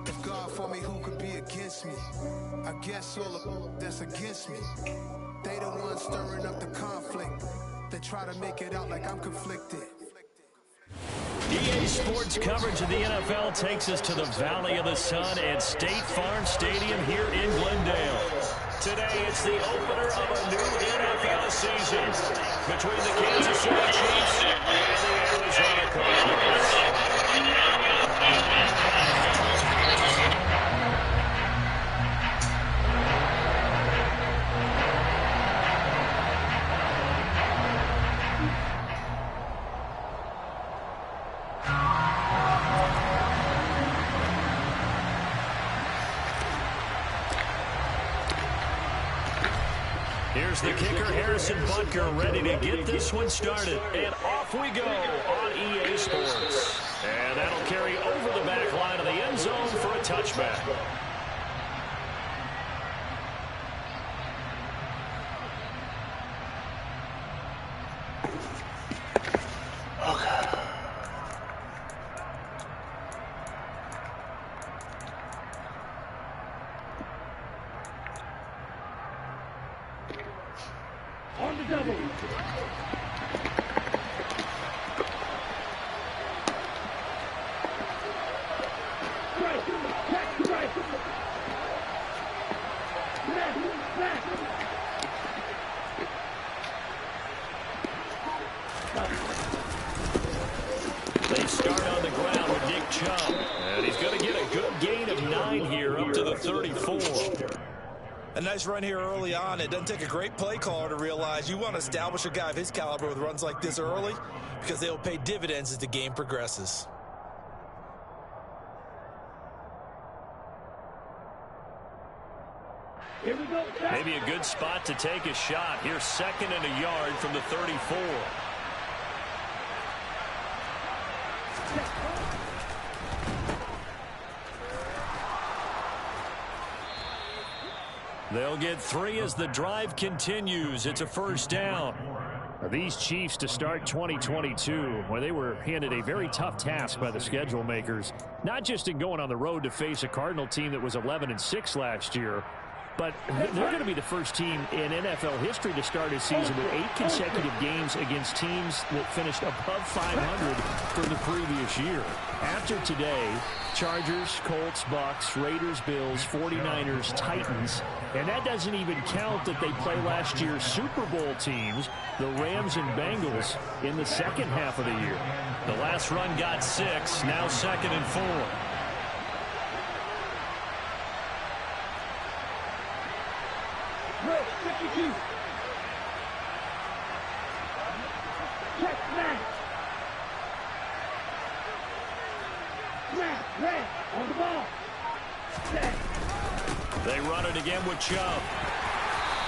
If God for me, who could be against me? I guess all of that's against me. They the ones stirring up the conflict. They try to make it out like I'm conflicted. EA Sports coverage of the NFL takes us to the Valley of the Sun at State Farm Stadium here in Glendale. Today, it's the opener of a new NFL season between the Kansas City Chiefs and the Arizona Cardinals. Here's the kicker, Harrison Butker, ready to get this one started. And off we go on EA Sports. And that'll carry over the back line of the end zone for a touchback. On the double. Right. Back. Right. Back. They start on the ground with Nick Chubb. And he's going to get a good gain of 9 here up to the 34. A nice run here early on. It doesn't take a great play caller to realize you want to establish a guy of his caliber with runs like this early because they'll pay dividends as the game progresses. Here we go. Maybe a good spot to take a shot. Here's 2nd and a yard from the 34. They'll get 3 as the drive continues. It's a first down. These Chiefs to start 2022, where they were handed a very tough task by the schedule makers, not just in going on the road to face a Cardinal team that was 11-6 last year, but they're going to be the first team in NFL history to start a season with 8 consecutive games against teams that finished above 500 from the previous year. After today, Chargers, Colts, Bucks, Raiders, Bills, 49ers, Titans, and that doesn't even count that they play last year's Super Bowl teams, the Rams and Bengals, in the second half of the year. The last run got 6, now 2nd and 4. Red, 52. Check, Snaq. Snaq, red, on the ball. Set. They run it again with Chubb.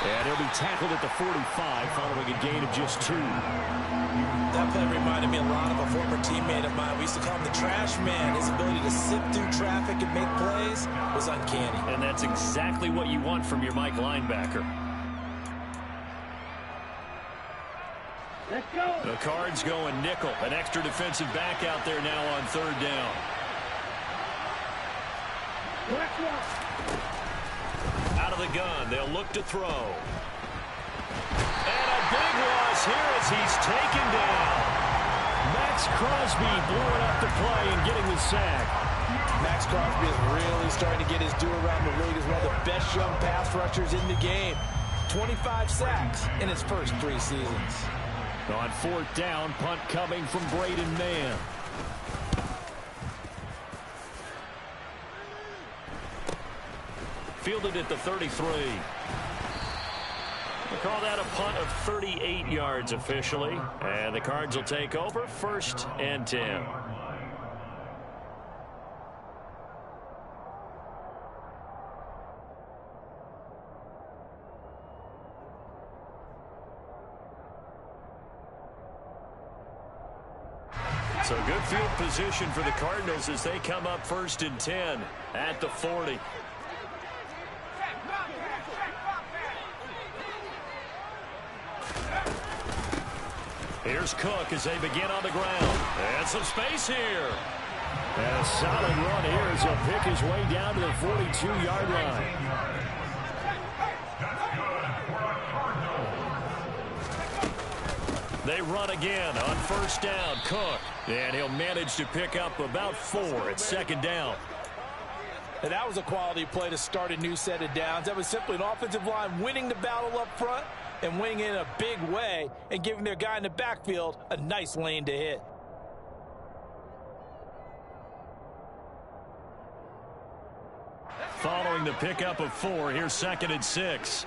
And he'll be tackled at the 45 following a gain of just 2. That play reminded me a lot of a former teammate of mine. We used to call him the trash man. His ability to sift through traffic and make plays was uncanny. And that's exactly what you want from your Mike linebacker. Let's go. The Cards going nickel. An extra defensive back out there now on 3rd down. Black one. Out of the gun, they'll look to throw. And a big loss here as he's taken down. Max Crosby blowing up the play and getting the sack. Max Crosby is really starting to get his due around the league as one of the best young pass rushers in the game. 25 sacks in his first 3 seasons. On 4th down, punt coming from Braden Mann. Fielded at the 33. We'll call that a punt of 38 yards officially. And the Cards will take over 1st and 10. So good field position for the Cardinals as they come up 1st and 10 at the 40. Here's Cook as they begin on the ground. And some space here. And a solid run here as he'll pick his way down to the 42-yard line. They run again on first down. Cook. And he'll manage to pick up about 4 at second down. And that was a quality play to start a new set of downs. That was simply an offensive line winning the battle up front and winning in a big way and giving their guy in the backfield a nice lane to hit. Following the pickup of 4, here's 2nd and 6.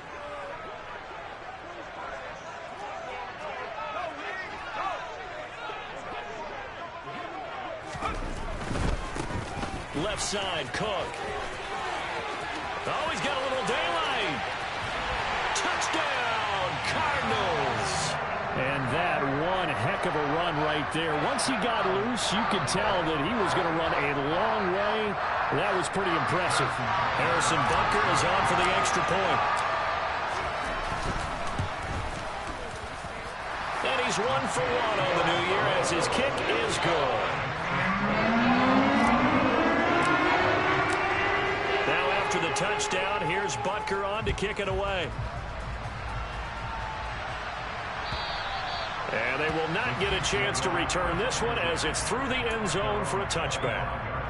Left side, Cook. Oh, he's got a little daylight. Touchdown, Cardinals. And that one heck of a run right there. Once he got loose, you could tell that he was going to run a long way. That was pretty impressive. Harrison Butker is on for the extra point. And he's 1 for 1 on the new year as his kick is good. Now after the touchdown, here's Butker on to kick it away. And they will not get a chance to return this one as it's through the end zone for a touchback.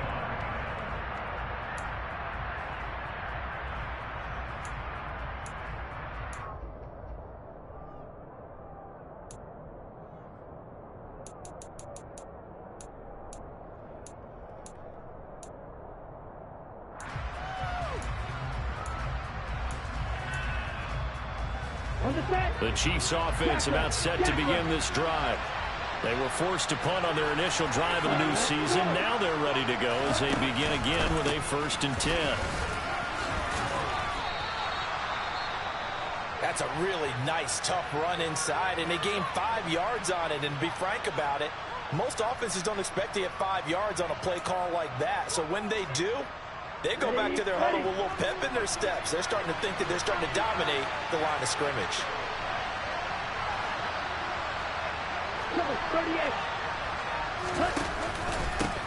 The Chiefs offense about set to begin this drive. They were forced to punt on their initial drive of the new season. Now they're ready to go as they begin again with a 1st and 10. That's a really nice, tough run inside, and they gained 5 yards on it. And to be frank about it, most offenses don't expect to get 5 yards on a play call like that. So when they do, they go back to their huddle with a little pep in their steps. They're starting to think that they're starting to dominate the line of scrimmage.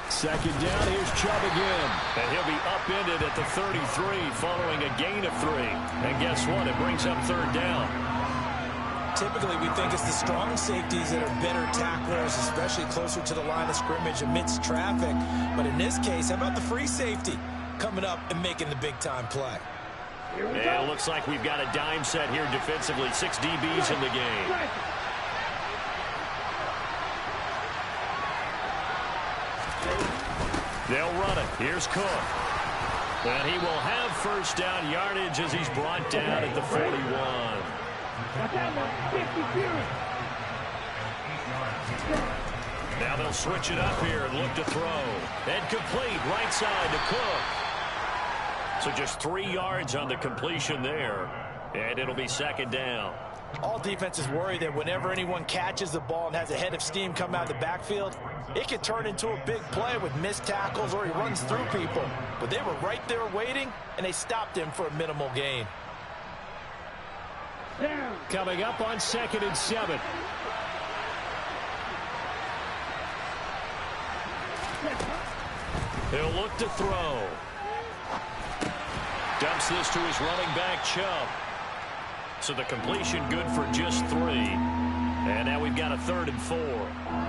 2nd down, here's Chubb again. And he'll be upended at the 33 following a gain of 3. And guess what? It brings up 3rd down. Typically, we think it's the strong safeties that are better tacklers, especially closer to the line of scrimmage amidst traffic. But in this case, how about the free safety coming up and making the big-time play? And it looks like we've got a dime set here defensively. 6 DBs in the game. They'll run it. Here's Cook. And he will have 1st down yardage as he's brought down at the 41. Now they'll switch it up here and look to throw. And complete right side to Cook. So just 3 yards on the completion there. And it'll be 2nd down. All defenses worry that whenever anyone catches the ball and has a head of steam come out of the backfield, it could turn into a big play with missed tackles or he runs through people. But they were right there waiting, and they stopped him for a minimal gain. Coming up on 2nd and 7. He'll look to throw. Dumps this to his running back, Chubb. So the completion good for just 3. And now we've got a 3rd and 4.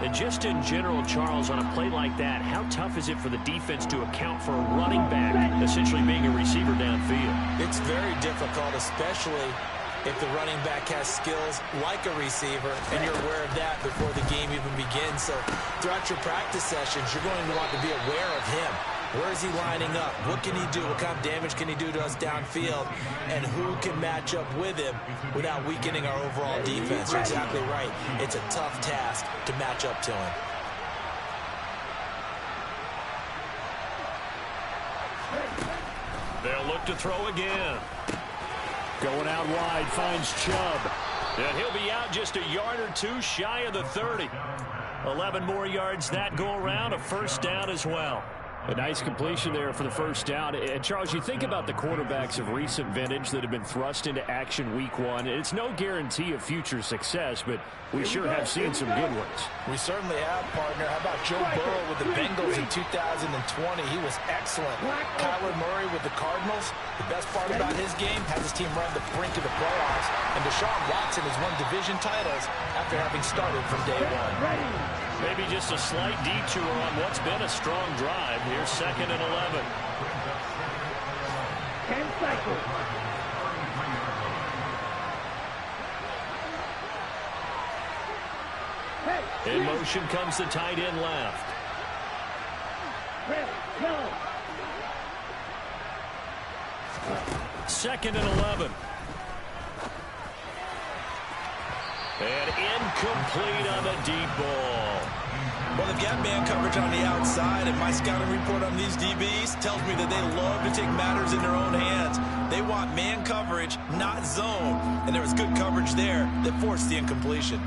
And just in general, Charles, on a play like that, how tough is it for the defense to account for a running back essentially being a receiver downfield? It's very difficult, especially if the running back has skills like a receiver, and you're aware of that before the game even begins. So throughout your practice sessions, you're going to want to be aware of him. Where is he lining up? What can he do? What kind of damage can he do to us downfield? And who can match up with him without weakening our overall defense? You're exactly right. It's a tough task to match up to him. They'll look to throw again. Going out wide, finds Chubb. And he'll be out just a yard or 2 shy of the 30. 11 more yards that go around, a 1st down as well. A nice completion there for the first down. And, Charles, you think about the quarterbacks of recent vintage that have been thrust into action week one. It's no guarantee of future success, but we sure have seen some good ones. We certainly have, partner. How about Joe Burrow with the Bengals in 2020? He was excellent. Kyler Murray with the Cardinals. The best part about his game has his team run the brink of the playoffs. And Deshaun Watson has won division titles after having started from day one. Maybe just a slight detour on what's been a strong drive. Here's 2nd and 11. 10 seconds. In motion comes the tight end left. Ready, go. 2nd and 11. And incomplete on the deep ball. Well, they've got man coverage on the outside, and my scouting report on these DBs tells me that they love to take matters in their own hands. They want man coverage, not zone, and there was good coverage there that forced the incompletion.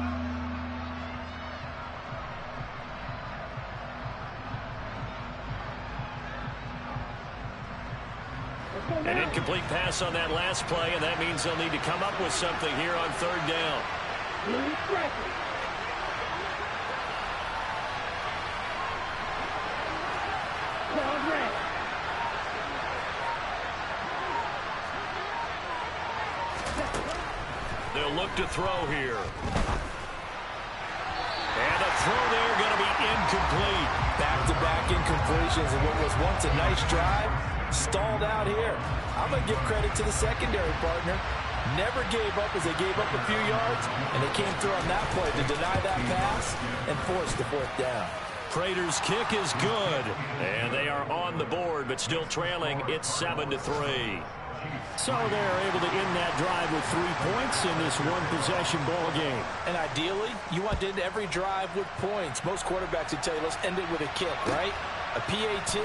An incomplete pass on that last play, and that means they'll need to come up with something here on 3rd down. They'll look to throw here. And a throw there going to be incomplete. Back-to-back incompletions and what was once a nice drive stalled out here. I'm going to give credit to the secondary, partner. Never gave up as they gave up a few yards, and they came through on that play to deny that pass and force the 4th down. Prater's kick is good, and they are on the board, but still trailing. It's 7-3. So they're able to end that drive with 3 points in this one-possession ball game. And ideally, you want to end every drive with points. Most quarterbacks would tell you, let's end it with a kick, right? A PAT,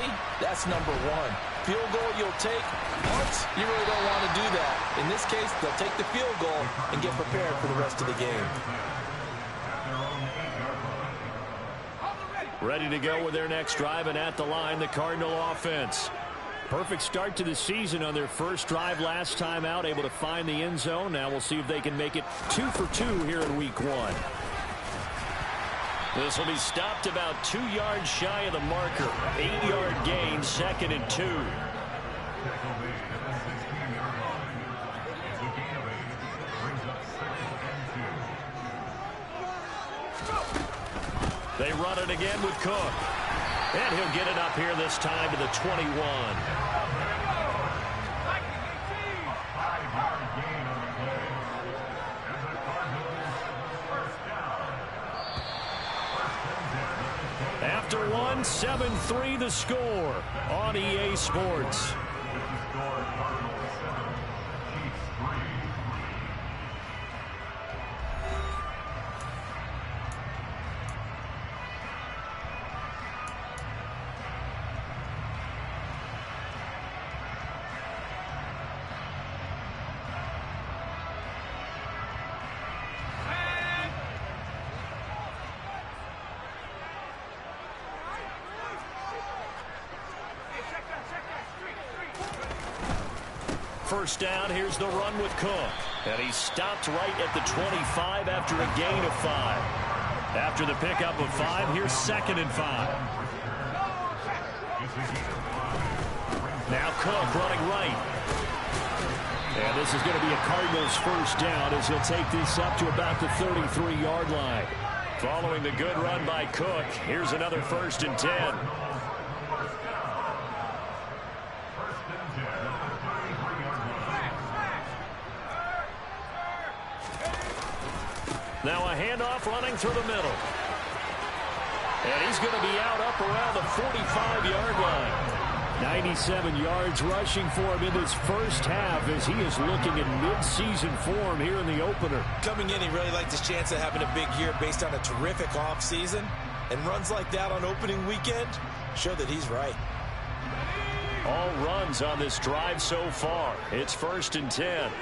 that's number 1. Field goal you'll take. Punts, you really don't want to do that. In this case, they'll take the field goal and get prepared for the rest of the game. Ready to go with their next drive, and at the line, the Cardinal offense. Perfect start to the season on their first drive last time out, able to find the end zone. Now we'll see if they can make it 2 for 2 here in week 1. This will be stopped about 2 yards shy of the marker. 8-yard gain, 2nd and 2. They run it again with Cook. And he'll get it up here this time to the 21. After 7-3 the score on EA Sports. First down, here's the run with Cook. And he stopped right at the 25 after a gain of 5. After the pickup of 5, here's 2nd and 5. Now Cook running right. And this is going to be a Cardinals first down as he'll take this up to about the 33-yard line. Following the good run by Cook, here's another 1st and 10. Now a handoff running through the middle. And he's going to be out up around the 45-yard line. 97 yards rushing for him in this first half as he is looking in mid-season form here in the opener. Coming in, he really liked his chance of having a big year based on a terrific offseason. And runs like that on opening weekend show that he's right. All runs on this drive so far. It's 1st and 10.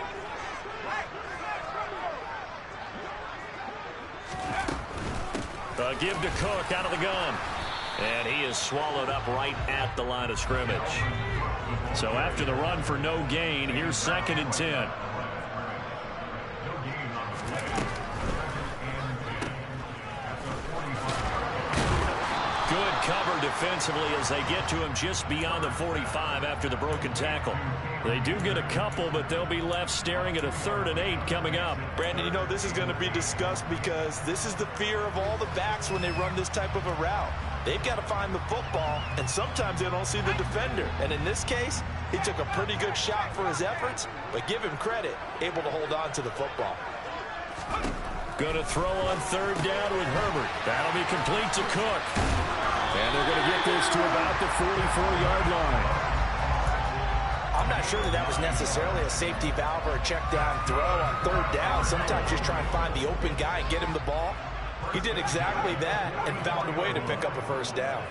A give to Cook out of the gun. And he is swallowed up right at the line of scrimmage. So after the run for no gain, here's 2nd and 10. Good cover defensively as they get to him just beyond the 45 after the broken tackle. They do get a couple, but they'll be left staring at a 3rd and 8 coming up. Brandon, you know this is going to be discussed because this is the fear of all the backs when they run this type of a route. They've got to find the football, and sometimes they don't see the defender. And in this case, he took a pretty good shot for his efforts, but give him credit, able to hold on to the football. Going to throw on 3rd down with Herbert. That'll be complete to Cook. And they're going to get this to about the 44-yard line. I'm not sure that was necessarily a safety valve or a check down throw on 3rd down. Sometimes just try and find the open guy and get him the ball. He did exactly that and found a way to pick up a 1st down.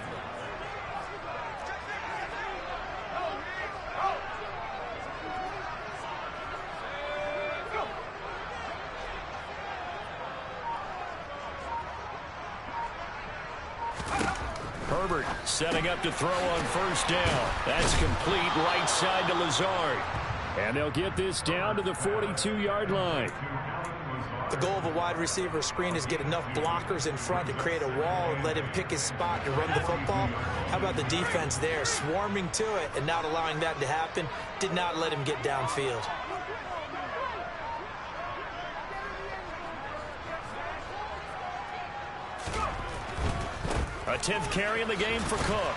Herbert setting up to throw on 1st down. That's complete right side to Lazard. And they'll get this down to the 42-yard line. The goal of a wide receiver screen is get enough blockers in front to create a wall and let him pick his spot to run the football. How about the defense there, swarming to it and not allowing that to happen? Did not let him get downfield. A 10th carry in the game for Cook.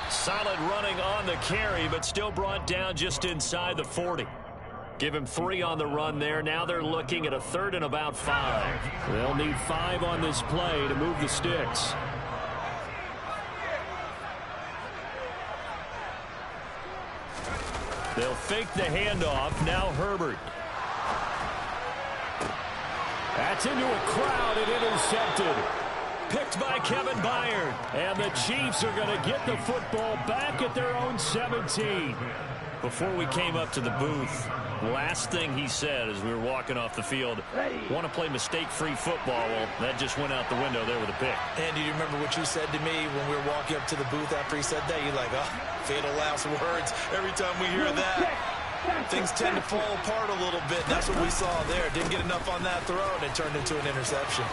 Solid running on the carry, but still brought down just inside the 40. Give him 3 on the run there. Now they're looking at a 3rd and about 5. They'll need 5 on this play to move the sticks. They'll fake the handoff. Now Herbert. That's into a crowd and intercepted. Picked by Kevin Byard. And the Chiefs are going to get the football back at their own 17. Before we came up to the booth, last thing he said as we were walking off the field, want to play mistake-free football. Well, that just went out the window there with a pick. Andy, do you remember what you said to me when we were walking up to the booth after he said that? You're like, oh, fatal last words. Every time we hear that, things tend to fall apart a little bit. That's what we saw there. Didn't get enough on that throw, and it turned into an interception.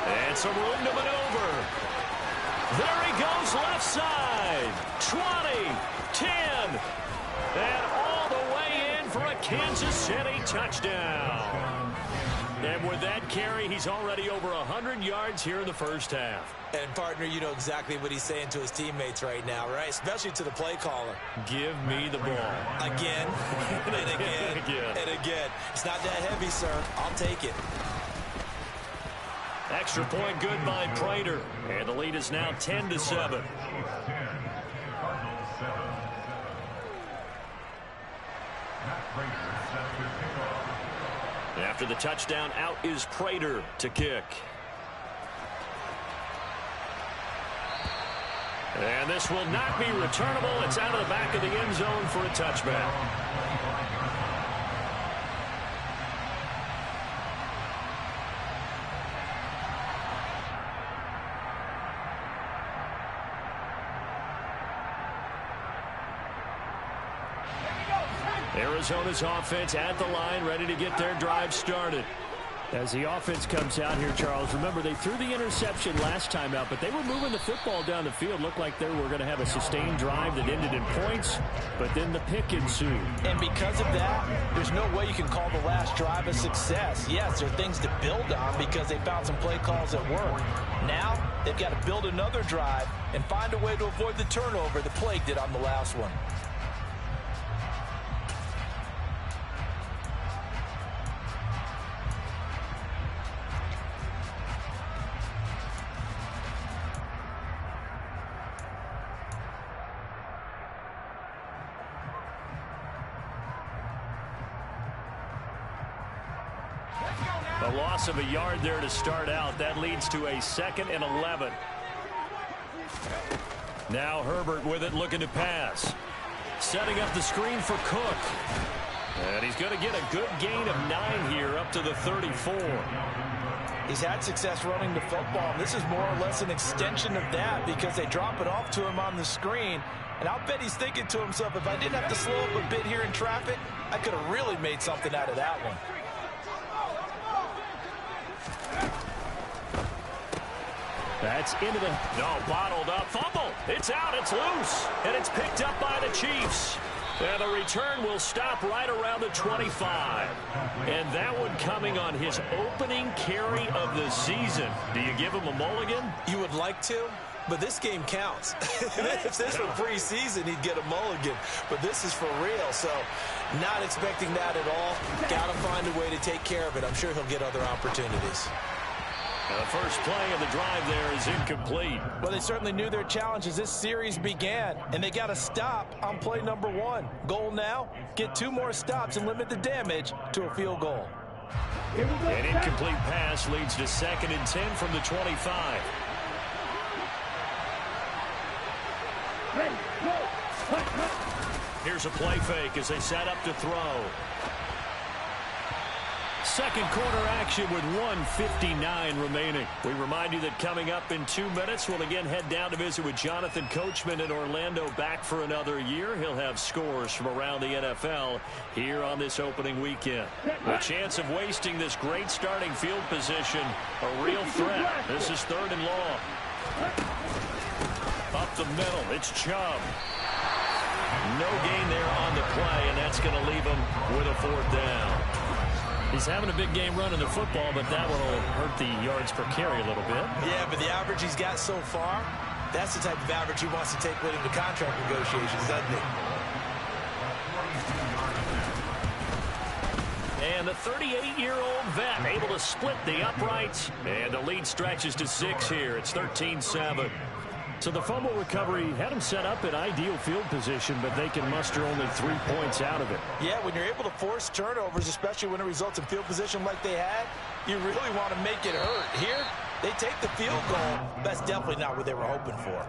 And some room to maneuver. There he goes, left side. 20, 10, and all the way in for a Kansas City touchdown. And with that carry, he's already over 100 yards here in the 1st half. And, partner, you know exactly what he's saying to his teammates right now, right? Especially to the play caller. Give me the ball. Again, and again, and again. It's not that heavy, sir. I'll take it. Extra point good by Prater. And the lead is now 10-7. After the touchdown, out is Prater to kick. And this will not be returnable. It's out of the back of the end zone for a touchback. Arizona's offense at the line, ready to get their drive started. As the offense comes out here, Charles, remember they threw the interception last time out, but they were moving the football down the field. Looked like they were going to have a sustained drive that ended in points, but then the pick ensued. And because of that, there's no way you can call the last drive a success. Yes, there are things to build on because they found some play calls that work. Now, they've got to build another drive and find a way to avoid the turnover that plagued it on the last one. A loss of a yard there to start out. That leads to a 2nd and 11. Now Herbert with it, looking to pass. Setting up the screen for Cook. And he's going to get a good gain of 9 here up to the 34. He's had success running the football, and this is more or less an extension of that because they drop it off to him on the screen. And I'll bet he's thinking to himself, if I didn't have to slow up a bit here in traffic, I could have really made something out of that one. That's into the... No, bottled up. Fumble. It's out. It's loose. And it's picked up by the Chiefs. And the return will stop right around the 25. And that one coming on his opening carry of the season. Do you give him a mulligan? You would like to, but this game counts. If this were preseason, he'd get a mulligan. But this is for real, so not expecting that at all. Got to find a way to take care of it. I'm sure he'll get other opportunities. And the first play of the drive there is incomplete. Well, they certainly knew their challenge as this series began, and they got to stop on play number 1. Goal now, get 2 more stops and limit the damage to a field goal. An incomplete pass leads to 2nd and 10 from the 25. Here's a play fake as they set up to throw. Second quarter action with 1:59 remaining. We remind you that coming up in 2 minutes, we'll again head down to visit with Jonathan Coachman in Orlando, back for another year. He'll have scores from around the NFL here on this opening weekend. The chance of wasting this great starting field position, a real threat. This is 3rd and long. Up the middle, it's Chubb. No gain there on the play, and that's going to leave him with a 4th down. He's having a big game running the football, but that one will hurt the yards per carry a little bit. Yeah, but the average he's got so far, that's the type of average he wants to take with him to contract negotiations, doesn't he? And the 38-year-old vet able to split the uprights, and the lead stretches to 6 here. It's 13-7. So the fumble recovery had them set up in ideal field position, but they can muster only 3 points out of it. Yeah, when you're able to force turnovers, especially when it results in field position like they had, you really want to make it hurt. Here, they take the field goal. That's definitely not what they were hoping for.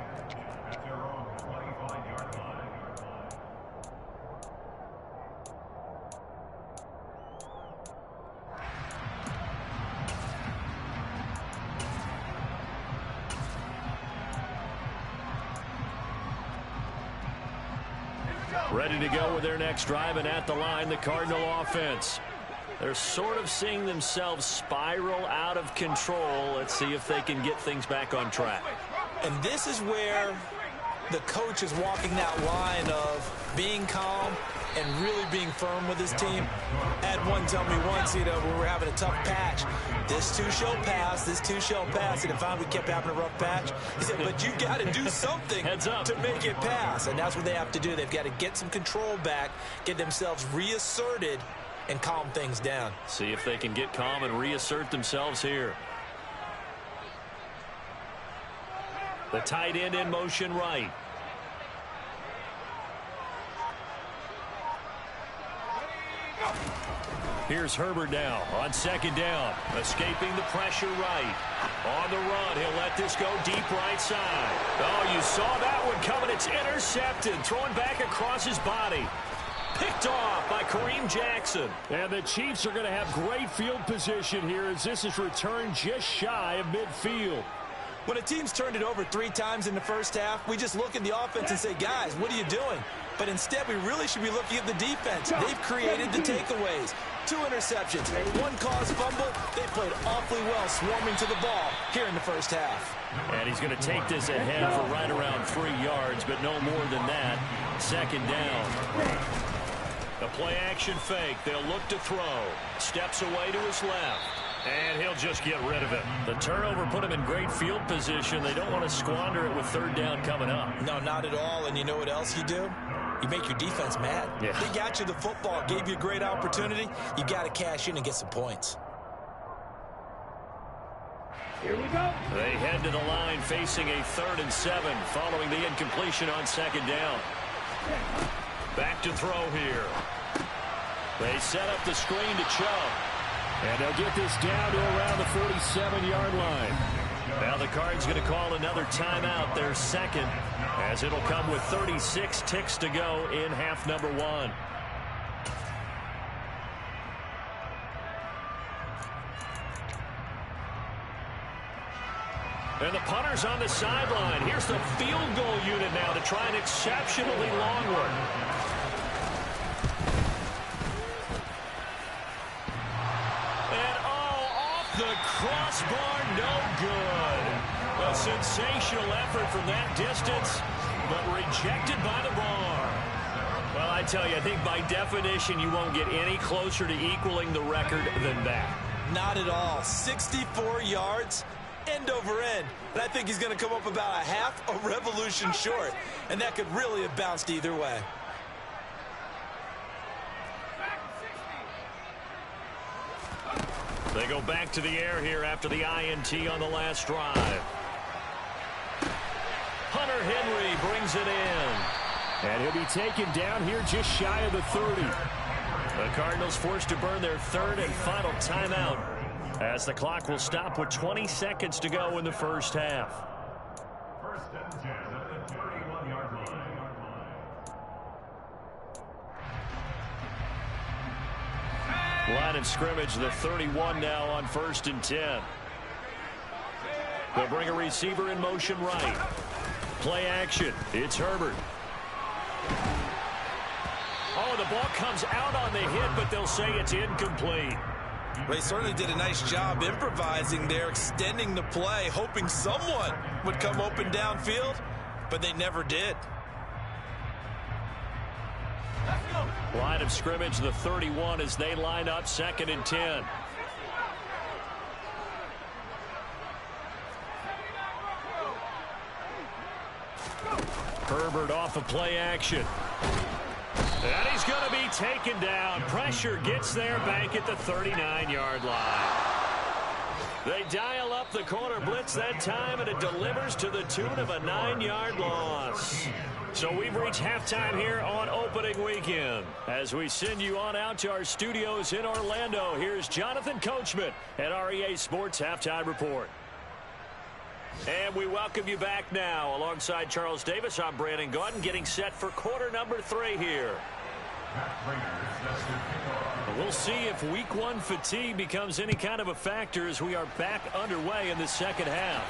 Ready to go with their next drive, and at the line, the Cardinal offense. They're sort of seeing themselves spiral out of control. Let's see if they can get things back on track. And this is where the coach is walking that line of being calm and really being firm with his team. Had one tell me once, when we were having a tough patch, this too shall pass, this too shall pass, and if we kept having a rough patch, he said, but you got to do something to make it pass, and that's what they have to do. They've got to get some control back, get themselves reasserted, and calm things down. See if they can get calm and reassert themselves here. The tight end in motion right. Here's Herbert now on 2nd down. Escaping the pressure right. On the run, he'll let this go deep right side. Oh, you saw that one coming. It's intercepted. Thrown back across his body. Picked off by Kareem Jackson. And the Chiefs are going to have great field position here as this is returned just shy of midfield. When a team's turned it over 3 times in the first half, we just look at the offense and say, guys, what are you doing? But instead, we really should be looking at the defense. They've created the takeaways. 2 interceptions, 1 caused fumble. They played awfully well swarming to the ball here in the first half. And he's going to take this ahead for right around 3 yards, but no more than that. 2nd down. The play action fake. They'll look to throw. Steps away to his left. And he'll just get rid of it. The turnover put him in great field position. They don't want to squander it with 3rd down coming up. No, not at all. And you know what else you do? You make your defense mad. Yeah. They got you the football, gave you a great opportunity. You got to cash in and get some points. Here we go. They head to the line facing a 3rd and 7 following the incompletion on 2nd down. Back to throw here. They set up the screen to Chubb. And they'll get this down to around the 47-yard line. Now the Cards going to call another timeout, their 2nd, as it'll come with 36 ticks to go in half number 1. And the punter's on the sideline. Here's the field goal unit now to try an exceptionally long one. And off the crossbar, no good. A sensational effort from that distance, but rejected by the bar. Well, I tell you, I think by definition you won't get any closer to equaling the record than that. Not at all. 64 yards. End over end, and I think he's going to come up about a half a revolution short, and that could really have bounced either way. They go back to the air here after the INT on the last drive. Hunter Henry brings it in, and he'll be taken down here just shy of the 30. The Cardinals forced to burn their third and final timeout, as the clock will stop with 20 seconds to go in the first half. First and 10 at the 31-yard line. Line of scrimmage, the 31 now on 1st and 10. They'll bring a receiver in motion right. Play action. It's Herbert. Oh, the ball comes out on the hit, but they'll say it's incomplete. They certainly did a nice job improvising there, extending the play, hoping someone would come open downfield, but they never did. Line of scrimmage, the 31, as they line up 2nd and 10. Herbert off of play action. And he's going to be taken down. Pressure gets there back at the 39-yard line. They dial up the corner blitz that time, and it delivers to the tune of a 9-yard loss. So we've reached halftime here on opening weekend. As we send you on out to our studios in Orlando, here's Jonathan Coachman at REA Sports Halftime Report. And we welcome you back now. Alongside Charles Davis, I'm Brandon Gaudin, getting set for quarter number 3 here. We'll see if week 1 fatigue becomes any kind of a factor as we are back underway in the second half.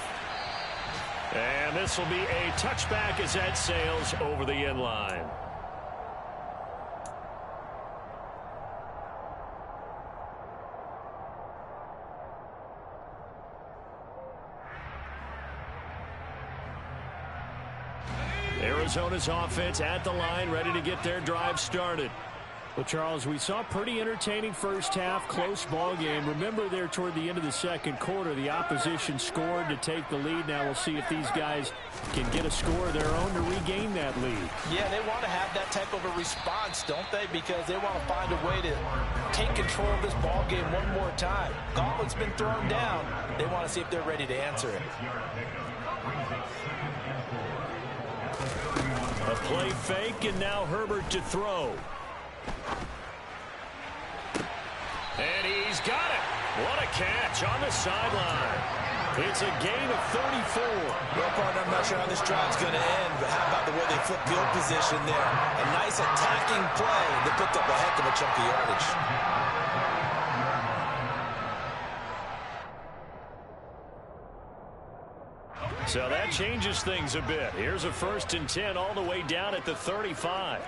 And this will be a touchback as that sails over the end line. Arizona's offense at the line, ready to get their drive started. Well, Charles, we saw a pretty entertaining first half, close ball game. Remember there toward the end of the second quarter, the opposition scored to take the lead. Now we'll see if these guys can get a score of their own to regain that lead. Yeah, they want to have that type of a response, don't they? Because they want to find a way to take control of this ball game one more time. Gauntlet's been thrown down. They want to see if they're ready to answer it. A play fake, and now Herbert to throw. And he's got it. What a catch on the sideline. It's a gain of 34. Well, partner, I'm not sure how this drive's going to end, but how about the way they flip field position there? A nice attacking play that picked up a heck of a chunk of yardage. So that changes things a bit. Here's a 1st and 10 all the way down at the 35.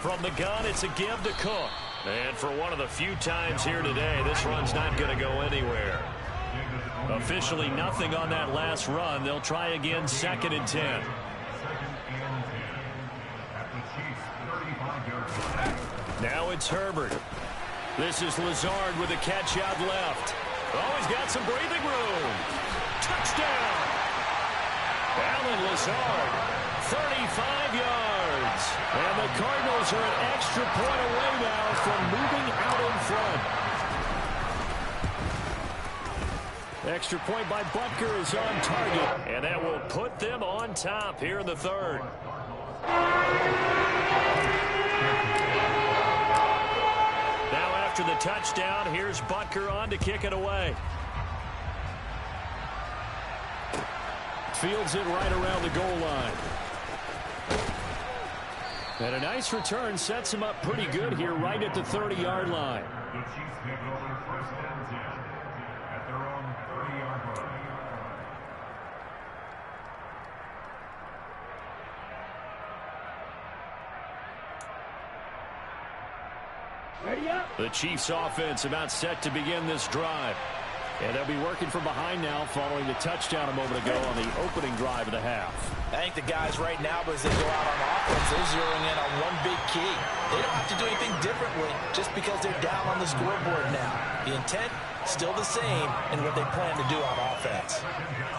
From the gun, it's a give to Cook. And for one of the few times here today, this run's not going to go anywhere. Officially nothing on that last run. They'll try again 2nd and 10. Now it's Herbert. This is Lazard with a catch out left. Oh, he's got some breathing room. Touchdown! Alan Lazard, 35 yards. And the Cardinals are an extra point away now from moving out in front. Extra point by Butker is on target, and that will put them on top here in the 3rd. After the touchdown, here's Butker on to kick it away. Fields it right around the goal line. And a nice return sets him up pretty good here right at the 30-yard line. The Chiefs take over first and 10 at their own 30-yard line. Ready up. The Chiefs offense about set to begin this drive. And they'll be working from behind now following the touchdown a moment ago on the opening drive of the half. I think the guys right now, as they go out on offense, they're zeroing in on one big key. They don't have to do anything differently just because they're down on the scoreboard now. The intent, still the same in what they plan to do on offense.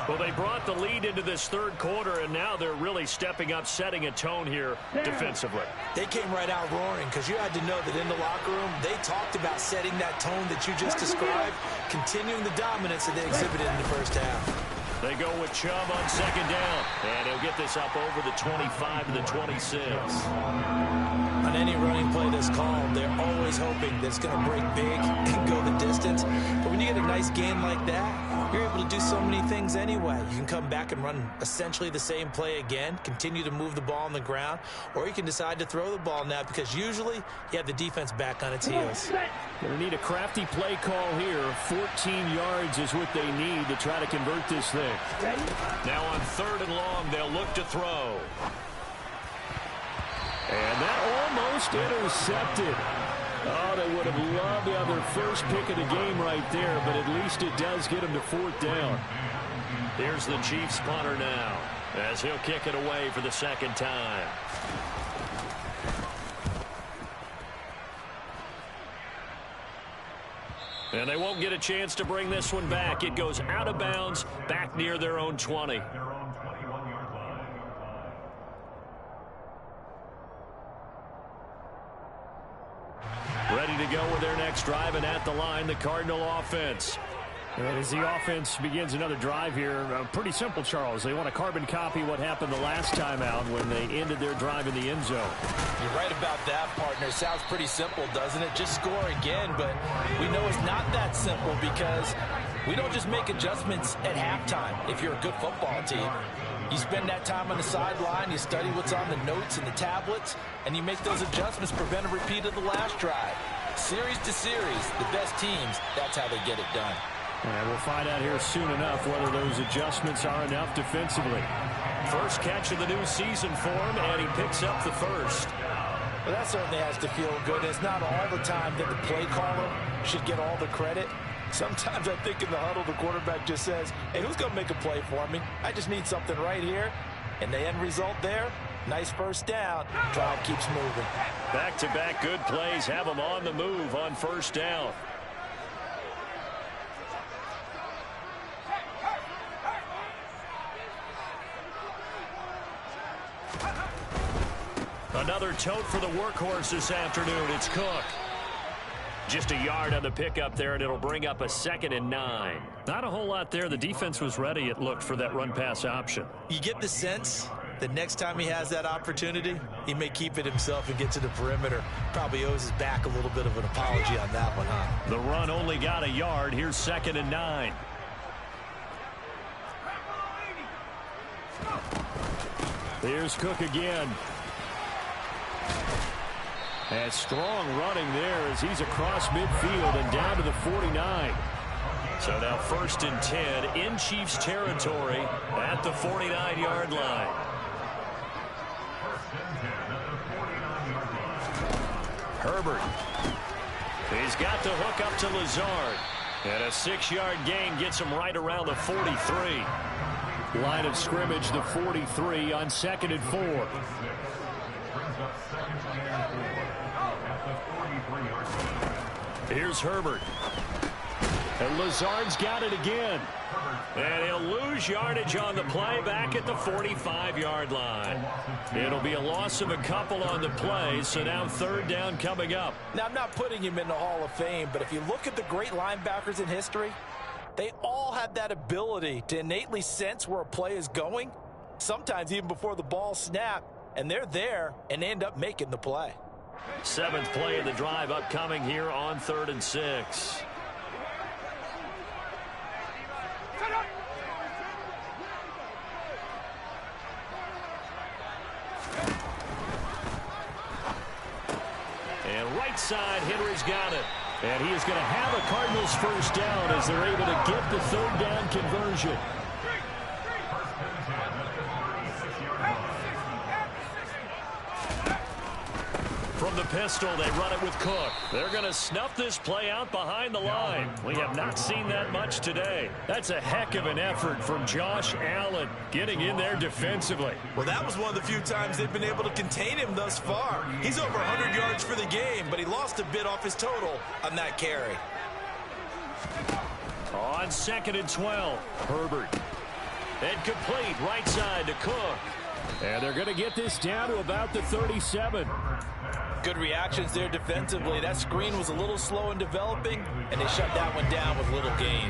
Well, they brought the lead into this third quarter, and now they're really stepping up, setting a tone here defensively. They came right out roaring because you had to know that in the locker room, they talked about setting that tone that you just described, continuing the dominance that they exhibited in the first half. They go with Chubb on second down, and he'll get this up over the 25 to the 26. On any running play that's called, they're always hoping that it's going to break big and go the distance. But when you get a nice gain like that, you're able to do so many things anyway. You can come back and run essentially the same play again, continue to move the ball on the ground, or you can decide to throw the ball now because usually you have the defense back on its heels. Going to need a crafty play call here. 14 yards is what they need to try to convert this thing. Now on third and long, they'll look to throw. And that almost intercepted. Oh, they would have loved to have their first pick of the game right there, but at least it does get them to fourth down. Here's the Chiefs punter now, as he'll kick it away for the second time. And they won't get a chance to bring this one back. It goes out of bounds, back near their own 20. Their own 21-yard line. Ready to go with their next drive, and at the line, the Cardinal offense. And as the offense begins another drive here, pretty simple, Charles. They want to carbon copy what happened the last time out when they ended their drive in the end zone. You're right about that, partner. Sounds pretty simple, doesn't it? Just score again, but we know it's not that simple because we don't just make adjustments at halftime if you're a good football team. You spend that time on the sideline, you study what's on the notes and the tablets, and you make those adjustments, prevent a repeat of the last drive. Series to series, the best teams, that's how they get it done. And we'll find out here soon enough whether those adjustments are enough defensively. First catch of the new season for him, and he picks up the first. Well, that certainly has to feel good. It's not all the time that the play caller should get all the credit. Sometimes I think in the huddle, the quarterback just says, hey, who's going to make a play for me? I just need something right here. And the end result there, nice first down. Drive keeps moving. Back-to-back good plays have them on the move on first down. Another tote for the workhorse this afternoon. It's Cook. Just a yard on the pickup there, and it'll bring up a 2nd and 9. Not a whole lot there. The defense was ready, it looked, for that run-pass option. You get the sense that next time he has that opportunity, he may keep it himself and get to the perimeter. Probably owes his back a little bit of an apology on that one, huh? The run only got a yard. Here's 2nd and 9. Here's Cook again. And strong running there as he's across midfield and down to the 49. So now 1st and 10 in Chiefs territory at the 49-yard line. Herbert. He's got the hook up to Lazard. And a 6-yard gain gets him right around the 43. Line of scrimmage, the 43 on 2nd and 4. Here's Herbert. And Lazard's got it again. And he'll lose yardage on the play back at the 45-yard line. It'll be a loss of a couple on the play, so now 3rd down coming up. Now, I'm not putting him in the Hall of Fame, but if you look at the great linebackers in history, they all have that ability to innately sense where a play is going, sometimes even before the ball snapped, and they're there and they end up making the play. 7th play of the drive upcoming here on 3rd and 6. right side. Henry's got it. And he is going to have a Cardinals first down as they're able to get the third down conversion. From the pistol, they run it with Cook. They're going to snuff this play out behind the line. We have not seen that much today. That's a heck of an effort from Josh Allen getting in there defensively. Well, that was one of the few times they've been able to contain him thus far. He's over 100 yards for the game, but he lost a bit off his total on that carry. On 2nd and 12, Herbert. And complete right side to Cook. And they're going to get this down to about the 37. Good reactions there defensively. That screen was a little slow in developing, and they shut that one down with little gain.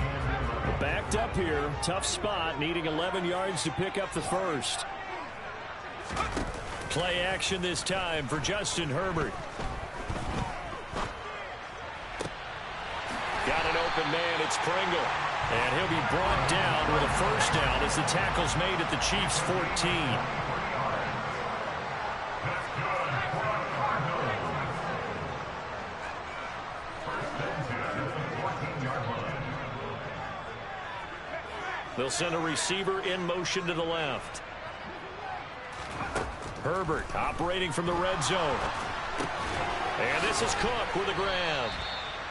Backed up here. Tough spot, needing 11 yards to pick up the first. Play action this time for Justin Herbert. Got an open man. It's Pringle. And he'll be brought down with a first down as the tackle's made at the Chiefs' 14. They'll send a receiver in motion to the left. Herbert operating from the red zone. And this is Cook with a grab.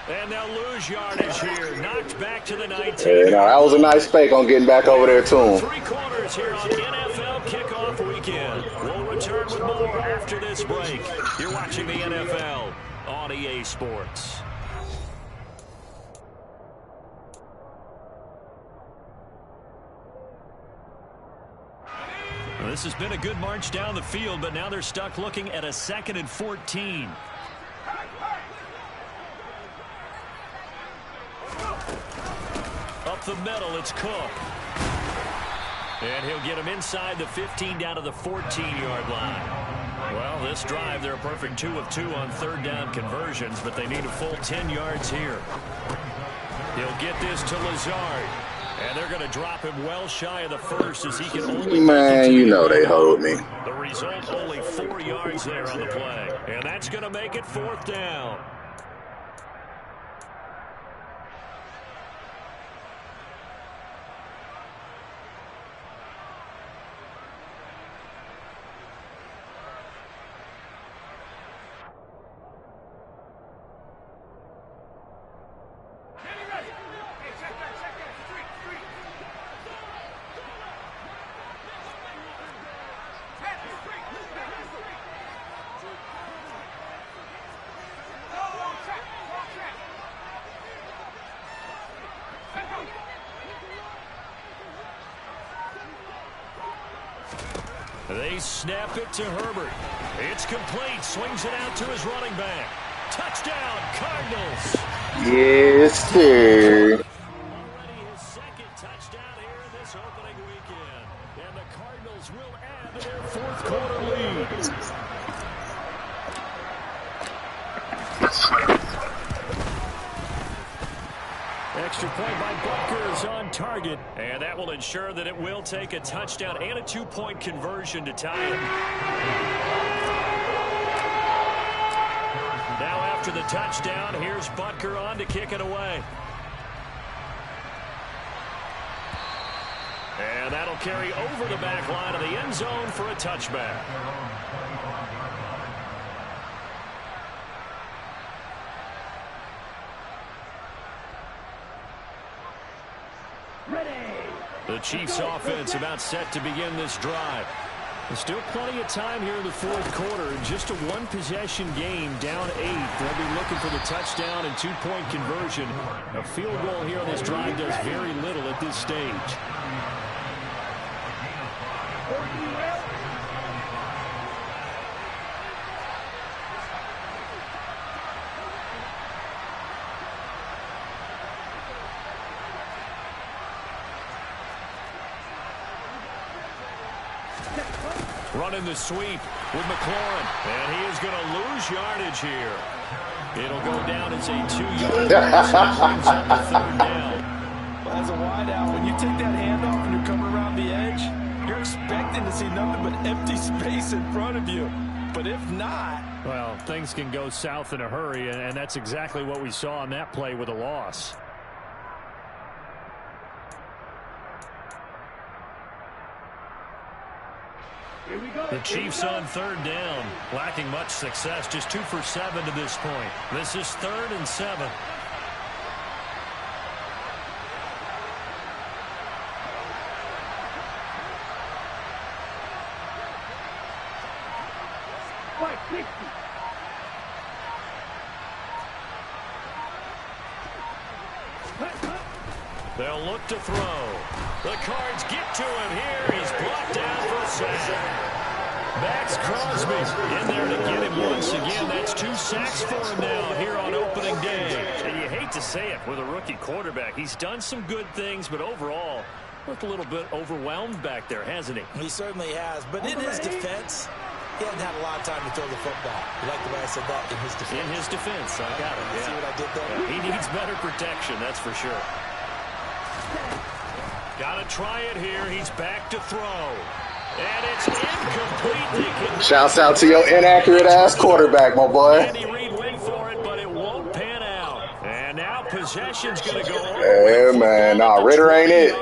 And they'll lose yardage here. Knocked back to the 19. Yeah, no, that was a nice fake on getting back over there to him. 3/4 here on NFL Kickoff Weekend. We'll return with more after this break. You're watching the NFL on EA Sports. Well, this has been a good march down the field, but now they're stuck looking at a 2nd and 14. Up the middle, it's Cook. And he'll get him inside the 15 down to the 14-yard line. Well, this drive, they're a perfect 2 of 2 on third down conversions, but they need a full 10 yards here. He'll get this to Lazard. And they're going to drop him well shy of the first as he can only... Man, you know they hold me. The result, only 4 yards there on the play. And that's going to make it 4th down. They snap it to Herbert. It's complete. Swings it out to his running back. Touchdown, Cardinals. Yes, sir. Already his 2nd touchdown here in this opening weekend. And the Cardinals will add to their 4th quarter lead. Extra point by Butker is on target, and that will ensure that it will take a touchdown and a 2-point conversion to tie it. Now after the touchdown, here's Butker on to kick it away. And that'll carry over the back line of the end zone for a touchback. The Chiefs offense about set to begin this drive. There's still plenty of time here in the 4th quarter. Just a 1-possession game, down 8. They'll be looking for the touchdown and 2-point conversion. A field goal here on this drive does very little at this stage. Running the sweep with McLaurin. And he is going to lose yardage here. It'll go down as a 2-yard loss. Brings up the 3rd down. Well, as a wideout, when you take that handoff and you're coming around the edge, you're expecting to see nothing but empty space in front of you. but if not... Well, things can go south in a hurry, and that's exactly what we saw on that play with a loss. The Chiefs on 3rd down, lacking much success, just 2 for 7 to this point. This is 3rd and 7. They'll look to throw. The Cards get to him here. He's brought down for a sack. Max Crosby in there to get him once again. That's 2 sacks for him now here on opening day. And you hate to say it with a rookie quarterback. He's done some good things, but overall, looked a little bit overwhelmed back there, hasn't he? He certainly has. But in his defense, he hasn't had a lot of time to throw the football. You like the way I said that? In his defense. In his defense. I got it. See what I did there? Yeah, he needs better protection, that's for sure. Got to try it here. He's back to throw. And it's incomplete. Shouts out to your inaccurate-ass quarterback, my boy. Andy Reid went for it, but it won't pan out. And now possession's going to go on. Yeah, man. Nah, Ritter ain't it.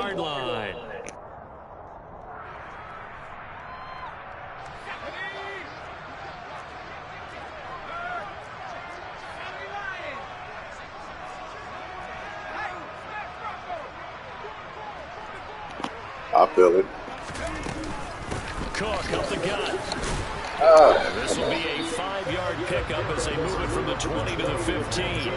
I feel it. Cook up the gut. This will be a 5-yard pickup as they move it from the 20 to the 15.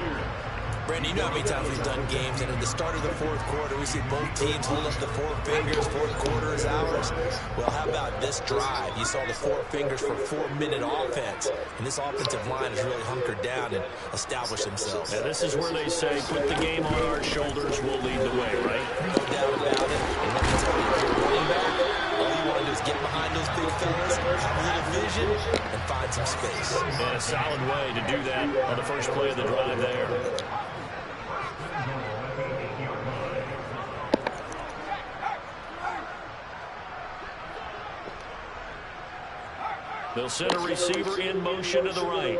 Brandon, you know how many times we've done games, and at the start of the 4th quarter, we see both teams hold up the 4 fingers. 4th quarter is ours. Well, how about this drive? You saw the 4 fingers for 4-minute offense, and this offensive line has really hunkered down and established themselves. Yeah, this is where they say, put the game on our shoulders, we'll lead the way, right? No doubt about it. And let me tell you, if you're running back, all you want to do is get behind those big fellas, have a little vision, and find some space. And a solid way to do that on the first play of the drive there. They'll send a receiver in motion to the right.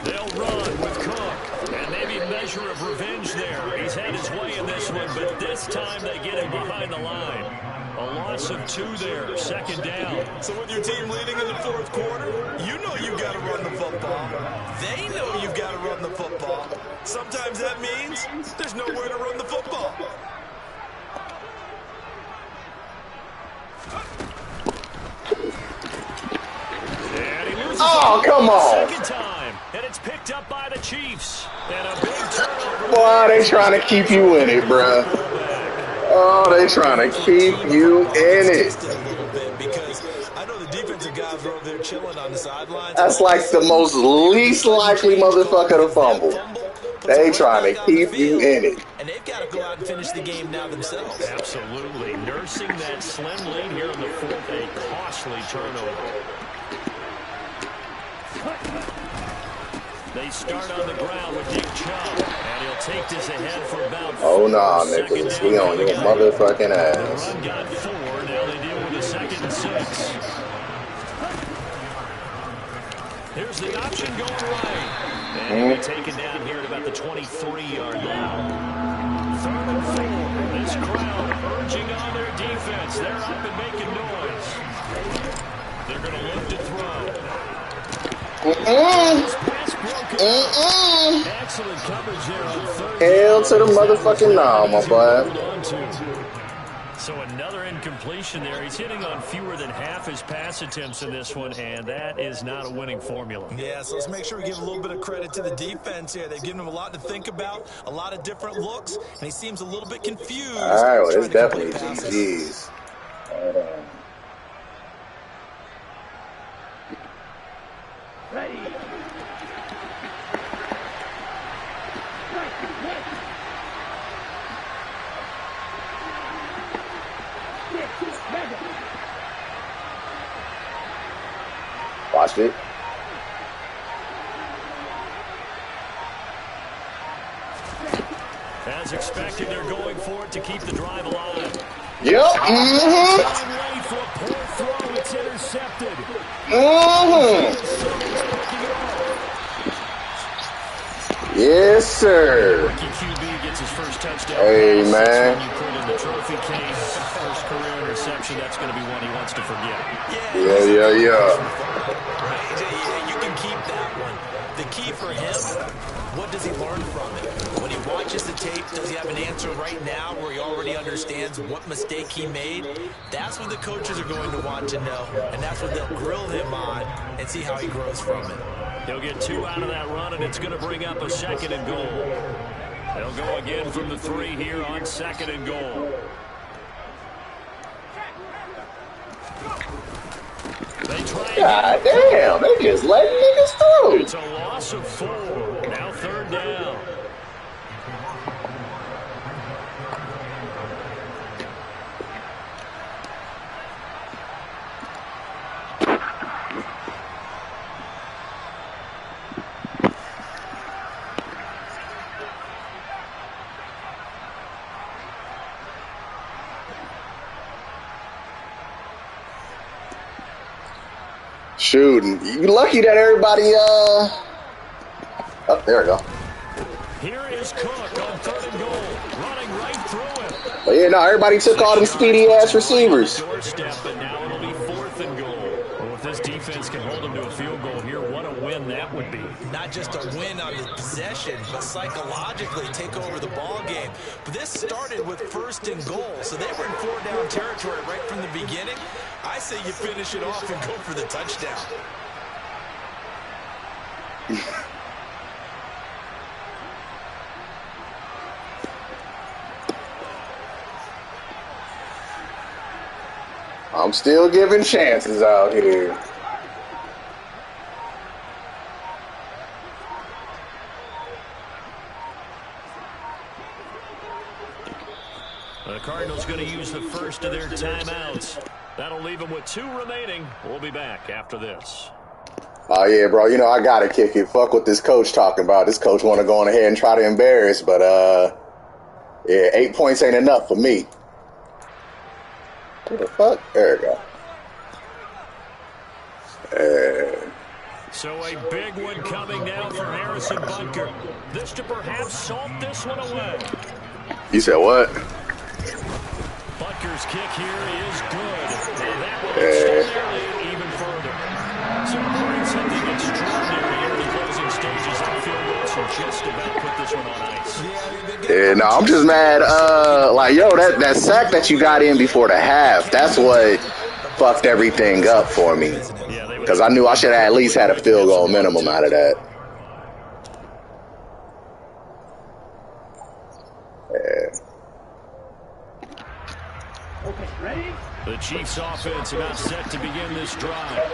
They'll run with Cook. And maybe a measure of revenge there. He's had his way in this one, but this time they get him behind the line. A loss of 2 there, 2nd down. So with your team leading in the 4th quarter, you know you've got to run the football. They know you've got to run the football. Sometimes that means there's nowhere to run the football. And he loses Oh, come on. second time. And it's picked up by the Chiefs. And a big turnover. Boy, they trying to keep you in it, bruh. Oh, they trying to keep you in it. Because I know the defensive guys are over there chilling on the sidelines. That's like the most least likely motherfucker to fumble. They trying to keep you in it. And they've got to go out and finish the game now themselves. Absolutely. Nursing that slim lead here in the 4th, a costly turnover. They start on the ground with Nick Chubb, and he'll take this ahead for about 4. Oh, nah, Nicholas. We on your motherfucking ass. The run got 4. Now they deal with a 2nd and 6. Here's the option going right. And he'll be taken down here at about the 23-yard line. 3rd and 4. This crowd urging on their defense. They're up and making noise. They're going to look to throw. Excellent coverage there on 3rd. Hell to the motherfucking nah, my boy. So another incompletion there. He's hitting on fewer than half his pass attempts in this one, and that is not a winning formula. Yeah, so let's make sure we give a little bit of credit to the defense here. They've given him a lot to think about, a lot of different looks, and he seems a little bit confused. All right, well, it's definitely GG's. Ready. Watch it. As expected, they're going for it to keep the drive alive. Yep. It's intercepted. Yes, sir. Rookie QB gets his first touchdown. Hey, man. You put in the trophy case, first career interception. That's going to be one he wants to forget. Yeah. You can keep that one. The key for him, what does he learn from it? When he watches the tape, does he have an answer right now where he already understands what mistake he made? That's what the coaches are going to want to know, and that's what they'll grill him on and see how he grows from it. He'll get 2 out of that run, and it's going to bring up a 2nd and goal. They'll go again from the 3 here on 2nd and goal. God damn, they just letting niggas through. It's a loss of 4. Now 3rd down. Shooting. You lucky that everybody, oh, there we go. Here is Cook on 3rd and goal, running right through him. But yeah, no, everybody took all them speedy-ass receivers. Doorstep, but now it'll be 4th and goal. Well, if this defense can hold them to a field goal here, what a win that would be. Not just a win on the possession, but psychologically take over the ball game. But this started with 1st and goal, so they were in 4-down territory right from the beginning. I say you finish it off and go for the touchdown. I'm still giving chances out here. The Cardinals going to use the first of their timeouts. That'll leave them with 2 remaining. We'll be back after this. Oh, yeah, bro. You know, I got to kick it. Fuck what this coach talking about. This coach want to go on ahead and try to embarrass, but, yeah, 8 points ain't enough for me. What the fuck? There we go. So a big one coming now for Harrison Bunker. This to perhaps salt this one away. You said what? Bunker's kick here is good. And that will extend their lead even further. So barring something extraordinary in the closing stages, that field goals will just about put this one on ice. Yeah, no, I'm just mad. Like, yo, that sack that you got in before the half, that's what fucked everything up for me. Because I knew I should have at least had a field goal minimum out of that. Yeah. Okay, ready? The Chiefs offense about set to begin this drive.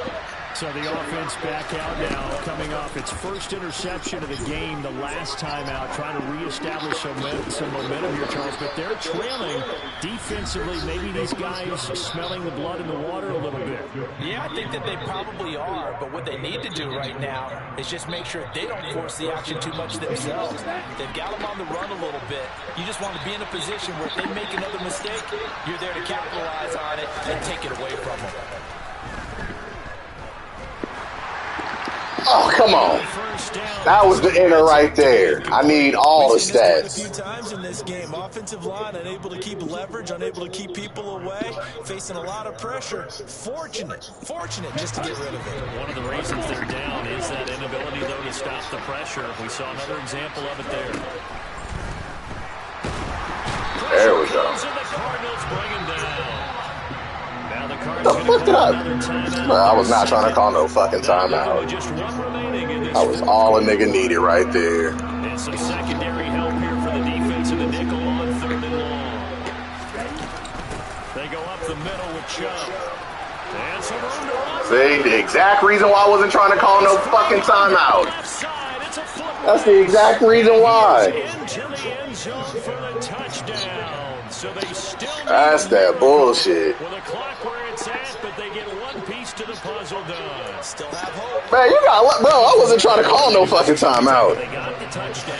So the offense back out now, coming off its first interception of the game the last time out, trying to reestablish some momentum here, Charles. But they're trailing defensively. Maybe these guys smelling the blood in the water a little bit. Yeah, I think that they probably are. But what they need to do right now is just make sure they don't force the action too much themselves. They've got them on the run a little bit. You just want to be in a position where if they make another mistake, you're there to capitalize on it and take it away from them. Oh, come on. That was the inner right there. I need all the stats. A few times in this game, offensive line unable to keep leverage, unable to keep people away, facing a lot of pressure. Fortunate just to get rid of it. One of the reasons they're down is that inability, though, to stop the pressure. We saw another example of it there. There we go. The Cardinals bring him down. Now the What the fuck did I? Bro, I was not trying to call no fucking timeout. I was all a nigga needed right there. And some secondary help here for the defense in the nickel on 3rd and long. They go up the middle with Chubb. And some room to run. See, the exact reason why I wasn't trying to call no fucking timeout. That's the exact reason why. Into the end zone for the touchdown. So they still That's that bullshit. with a clock where it's at, but they get one piece to the puzzle done. Still have hope. Man, you got, bro, I wasn't trying to call no fucking timeout. They got the touchdown.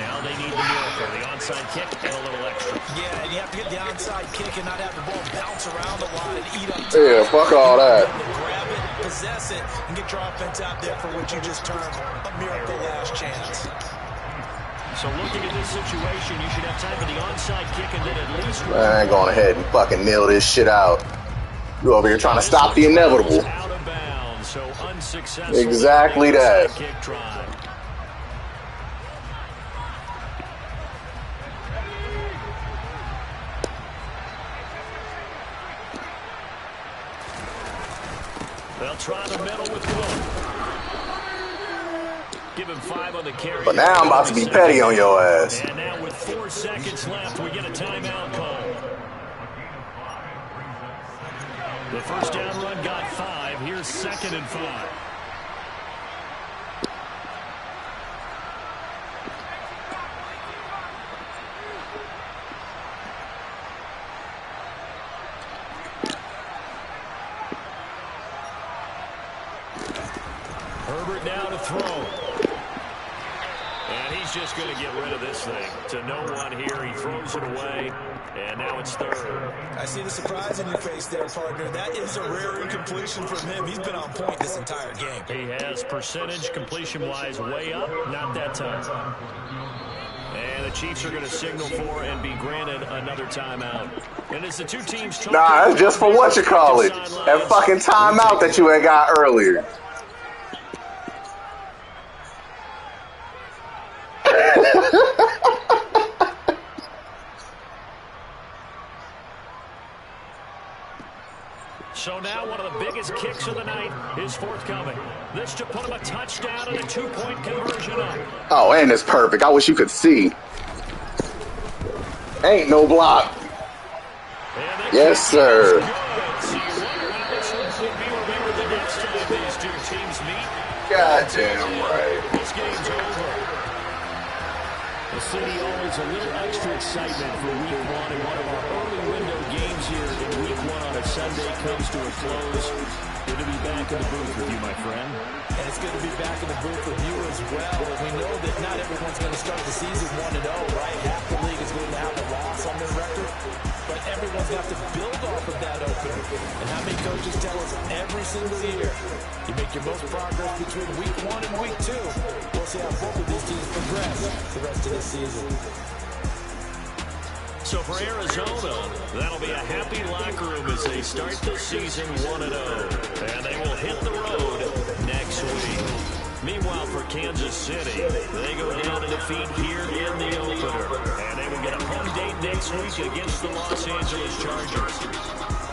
Now they need the miracle, the onside kick, and a little extra. Yeah, and you have to get the onside kick and not have to to bounce around a lot and eat up time. Yeah, fuck all that. Grab it, possess it, and get your offense out there for what you just termed a miracle last chance. So looking at this situation, you should have time for the onside kick and then at least... I ain't going ahead and fucking nail this shit out. You over here trying to stop the inevitable. Out of bounds, so unsuccessful. Exactly that. Kick try. They'll try the middle with one. Give him 5 on the carry. But now I'm about to be petty on your ass. And now with 4 seconds left, we get a timeout call. The first down run got 5. Here's 2nd and 5. Herbert now to throw. And he's just going to get rid of this thing. To no one here. He throws it away. And now it's 3rd. I see the surprise in your face there, partner. That is a rare incompletion from him. He's been on point this entire game. He has percentage completion-wise way up. Not that time. And the Chiefs are going to signal for and be granted another timeout. And as the two teams talk... Nah, that's just for what you call it. That fucking timeout that you had got earlier. So now one of the biggest kicks of the night is forthcoming. This to put him a touchdown and a 2-point conversion up. Oh, and it's perfect. I wish you could see. Ain't no block. Yes, sir. Goddamn right. This game's over. The city always a little extra excitement for week 1, and one of our early window games here in week 1 on a Sunday comes to a close. Good to be back in the booth with you, my friend. And it's good to be back in the booth with you as well. We know that not everyone's going to start the season 1-0, right? Half the league is going to have a loss on their record. But everyone's got to build off of that opener. And how many coaches tell us every single year, you make your most progress between week 1 and week 2. We'll see how both of these teams progress the rest of this season. So for Arizona, that'll be a happy locker room as they start the season 1-0. And they will hit the road next week. Meanwhile, for Kansas City, they go down to defeat here in the opener. And they will get a home date next week against the Los Angeles Chargers.